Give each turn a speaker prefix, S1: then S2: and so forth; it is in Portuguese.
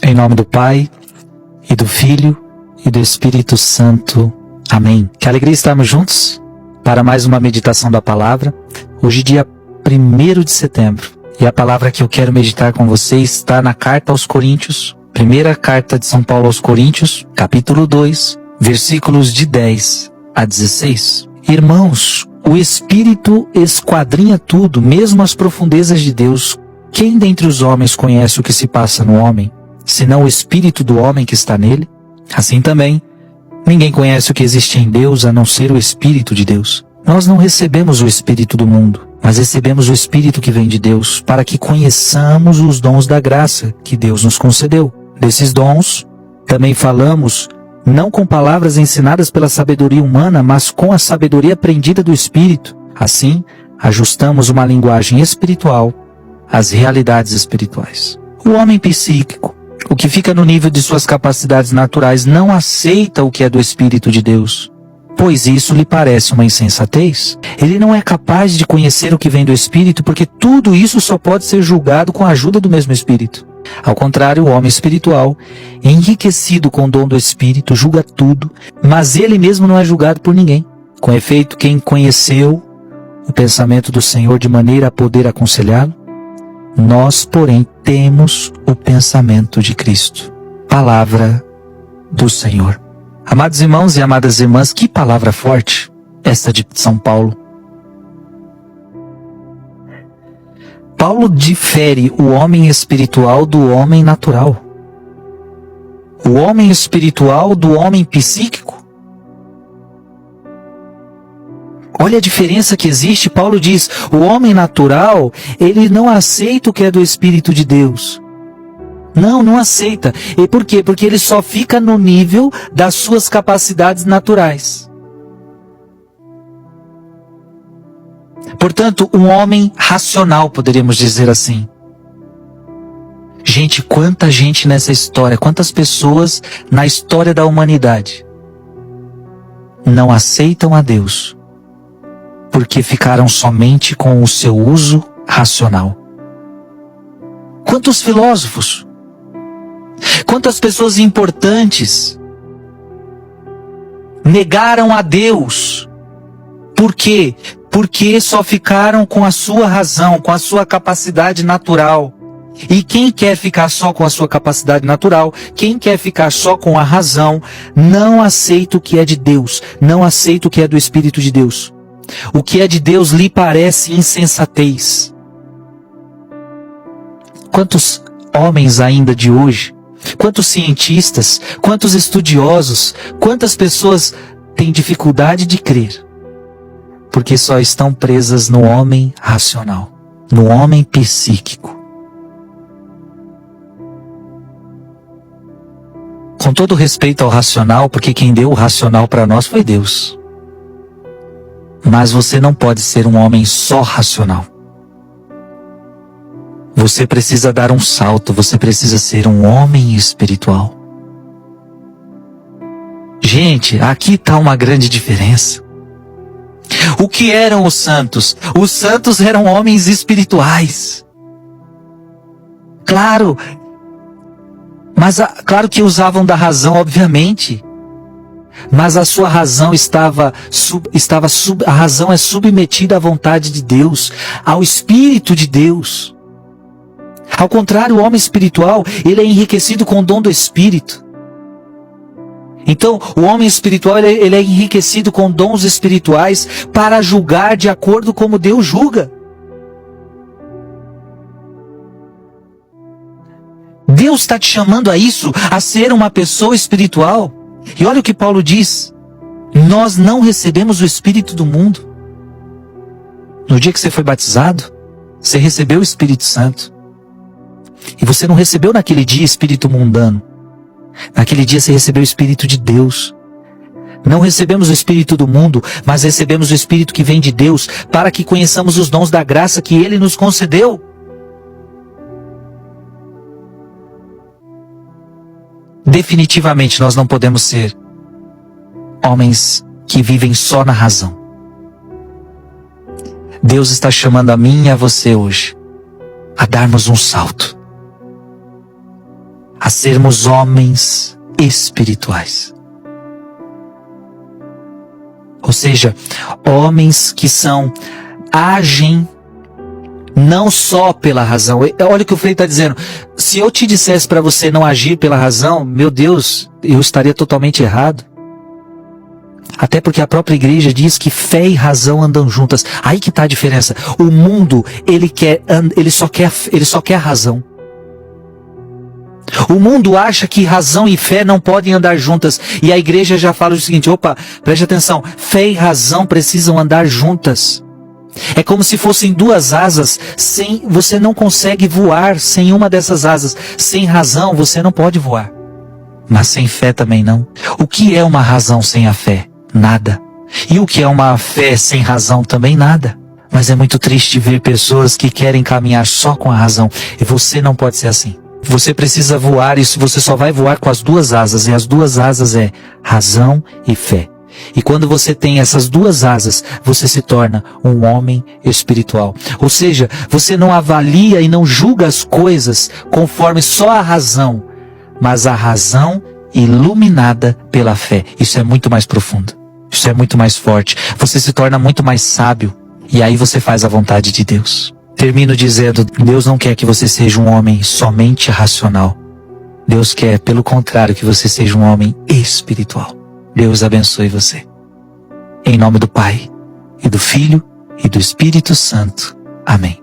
S1: Em nome do Pai, e do Filho, e do Espírito Santo. Amém. Que alegria estarmos juntos para mais uma meditação da palavra. Hoje, dia 1º de setembro. E a palavra que eu quero meditar com vocês está na carta aos Coríntios. Primeira carta de São Paulo aos Coríntios, capítulo 2, versículos de 10 a 16. Irmãos, o Espírito esquadrinha tudo, mesmo as profundezas de Deus. Quem dentre os homens conhece o que se passa no homem, senão o Espírito do homem que está nele? Assim também, ninguém conhece o que existe em Deus, a não ser o Espírito de Deus. Nós não recebemos o Espírito do mundo, mas recebemos o Espírito que vem de Deus, para que conheçamos os dons da graça que Deus nos concedeu. Desses dons, também falamos, não com palavras ensinadas pela sabedoria humana, mas com a sabedoria aprendida do Espírito. Assim, ajustamos uma linguagem espiritual às realidades espirituais. O homem psíquico, o que fica no nível de suas capacidades naturais, não aceita o que é do Espírito de Deus, pois isso lhe parece uma insensatez. Ele não é capaz de conhecer o que vem do Espírito, porque tudo isso só pode ser julgado com a ajuda do mesmo Espírito. Ao contrário, o homem espiritual, enriquecido com o dom do Espírito, julga tudo, mas ele mesmo não é julgado por ninguém. Com efeito, quem conheceu o pensamento do Senhor de maneira a poder aconselhá-lo? Nós, porém, temos o pensamento de Cristo. Palavra do Senhor. Amados irmãos e amadas irmãs, que palavra forte esta de São Paulo. Paulo difere o homem espiritual do homem natural. O homem espiritual do homem psíquico. Olha a diferença que existe. Paulo diz, o homem natural, ele não aceita o que é do Espírito de Deus. Não aceita. E por quê? Porque ele só fica no nível das suas capacidades naturais. Portanto, um homem racional, poderíamos dizer assim. Gente, quanta gente nessa história, quantas pessoas na história da humanidade não aceitam a Deus, porque ficaram somente com o seu uso racional. Quantos filósofos, quantas pessoas importantes negaram a Deus. Por quê? Porque só ficaram com a sua razão, com a sua capacidade natural. E quem quer ficar só com a sua capacidade natural, quem quer ficar só com a razão, não aceita o que é de Deus, não aceita o que é do Espírito de Deus. O que é de Deus lhe parece insensatez. Quantos homens ainda de hoje, quantos cientistas, quantos estudiosos, quantas pessoas têm dificuldade de crer, porque só estão presas no homem racional, no homem psíquico. Com todo respeito ao racional, porque quem deu o racional para nós foi Deus. Mas você não pode ser um homem só racional. Você precisa dar um salto, você precisa ser um homem espiritual. Gente, aqui está uma grande diferença. O que eram os santos? Os santos eram homens espirituais. Claro, mas claro que usavam da razão, obviamente. Mas a sua razão a razão é submetida à vontade de Deus, ao Espírito de Deus. Ao contrário, o homem espiritual, ele é enriquecido com o dom do Espírito. Então, o homem espiritual, ele é enriquecido com dons espirituais para julgar de acordo como Deus julga. Deus está te chamando a isso, a ser uma pessoa espiritual. E olha o que Paulo diz. Nós não recebemos o Espírito do mundo. No dia que você foi batizado, você recebeu o Espírito Santo. E você não recebeu naquele dia espírito mundano. Naquele dia você recebeu o Espírito de Deus. Não recebemos o Espírito do mundo, mas recebemos o Espírito que vem de Deus, para que conheçamos os dons da graça que Ele nos concedeu. Definitivamente nós não podemos ser homens que vivem só na razão. Deus está chamando a mim e a você hoje a darmos um salto, a sermos homens espirituais. Ou seja, homens que agem não só pela razão. Olha o que o Frei está dizendo. Se eu te dissesse para você não agir pela razão, meu Deus, eu estaria totalmente errado. Até porque a própria igreja diz que fé e razão andam juntas. Aí que está a diferença. O mundo, ele só quer a razão. O mundo acha que razão e fé não podem andar juntas. E a igreja já fala o seguinte, opa, preste atenção, fé e razão precisam andar juntas. É como se fossem duas asas, você não consegue voar sem uma dessas asas. Sem razão você não pode voar. Mas sem fé também não. O que é uma razão sem a fé? Nada. E o que é uma fé sem razão? Também nada. Mas é muito triste ver pessoas que querem caminhar só com a razão. E você não pode ser assim. Você precisa voar, e você só vai voar com as duas asas. E as duas asas é razão e fé. E quando você tem essas duas asas, você se torna um homem espiritual. Ou seja, você não avalia e não julga as coisas conforme só a razão, mas a razão iluminada pela fé. Isso é muito mais profundo. Isso é muito mais forte. Você se torna muito mais sábio. E aí você faz a vontade de Deus. Termino dizendo, Deus não quer que você seja um homem somente racional. Deus quer, pelo contrário, que você seja um homem espiritual. Deus abençoe você. Em nome do Pai, e do Filho, e do Espírito Santo. Amém.